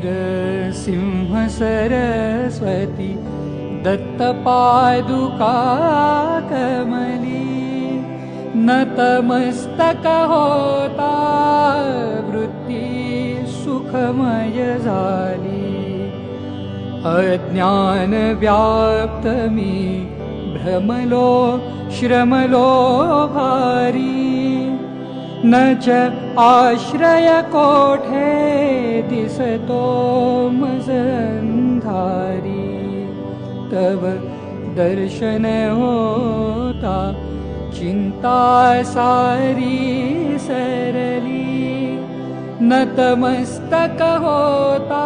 नृसिंह सरस्वती दत्तपादुका कमली नतमस्तक होता वृत्ती सुखमय झाली अज्ञान व्याप्त मी भ्रमलो श्रमलो भारी न च आश्रय कोठे दिसतो मज अंधारी तव दर्शन होता चिंता सारी सरली नतमस्तक होता